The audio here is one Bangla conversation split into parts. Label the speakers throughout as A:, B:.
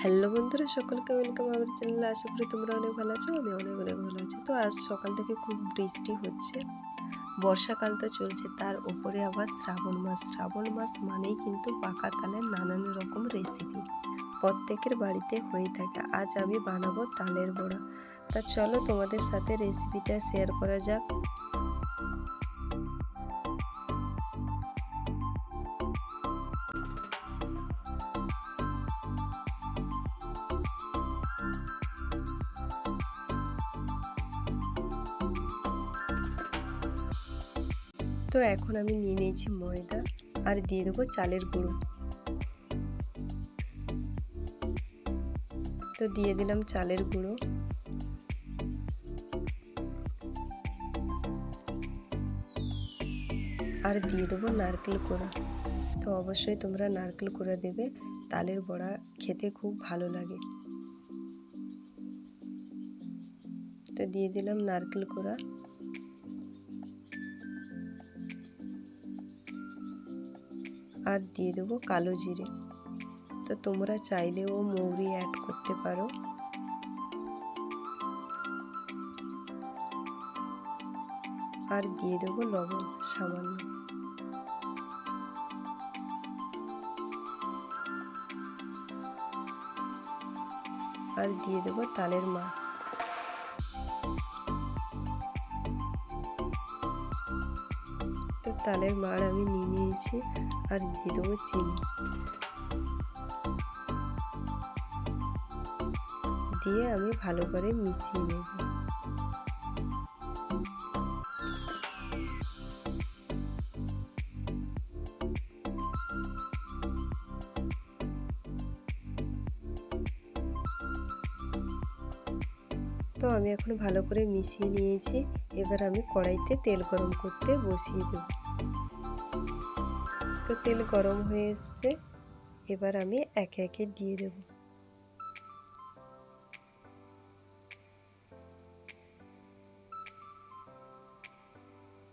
A: হ্যালো বন্ধুরা, সকলকে ওয়েলকাম আমার চ্যানেলে। আশা করি তোমরা অনেক ভালো আছো। আমি অনেক অনেক ভালো আছি। তো আজ সকাল থেকে খুব বৃষ্টি হচ্ছে, বর্ষাকাল তো চলছে, তার উপরে আবার শ্রাবণ মাস মানেই কিন্তু পাকা তালের নানান রকম রেসিপি প্রত্যেকের বাড়িতে হয়ে থাকে। আজ আমি বানাবো তালের বড়া। তা চলো তোমাদের সাথে রেসিপিটা শেয়ার করা যাক। তো এখন আমি নিয়ে নিয়েছি ময়দা আর দিয়ে দেবো চালের গুঁড়ো। তো দিয়ে দিলাম চালের গুঁড়ো, আর দিয়ে দেবো নারকেল কোড়া। তো অবশ্যই তোমরা নারকেল কোড়া দেবে, তালের বড়া খেতে খুব ভালো লাগে। তো দিয়ে দিলাম নারকেল কোড়া, আর দিয়ে দেবো কালো জিরে। তো তোমরা চাইলেও মৌরি অ্যাড করতে পারো। আর দিয়ে দেবো লবণ সামান্য। আর দিয়ে দেবো তালের মাড়। তো তালের মাড় আমি নিয়ে নিয়েছি, আর দিয়ে দেবো চিনি। দিয়ে আমি ভালো করে মিশিয়ে নেব। তো আমি এখন ভালো করে মিশিয়ে নিয়েছি। এবার আমি কড়াইতে তেল গরম করতে বসিয়ে দেব। তো তেল গরম হয়ে এসছে, এবার আমি একে একে দিয়ে দেব।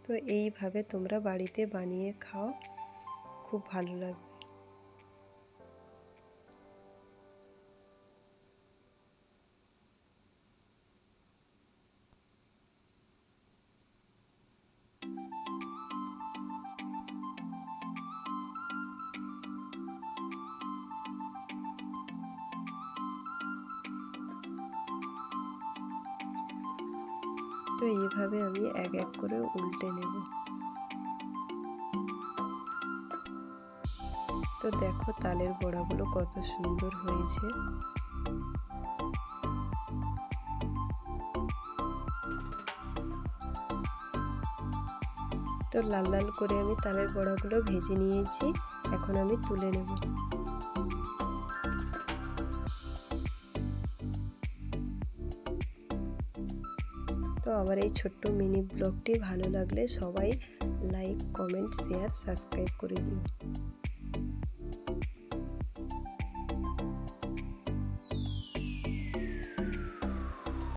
A: তো এইভাবে তোমরা বাড়িতে বানিয়ে খাও, খুব ভালো লাগবে। তো এইভাবে আমি এক এক করে উল্টে নেব। তো দেখো তালের বড়াগুলো কত সুন্দর হয়েছে। তো লাল লাল করে আমি তালের বড়াগুলো ভেজে নিয়েছি, এখন আমি তুলে নেব। তো আমার এই ছোট্ট মিনি ব্লগটি ভালো লাগলে সবাই লাইক, কমেন্ট, শেয়ার, সাবস্ক্রাইব করে দিও।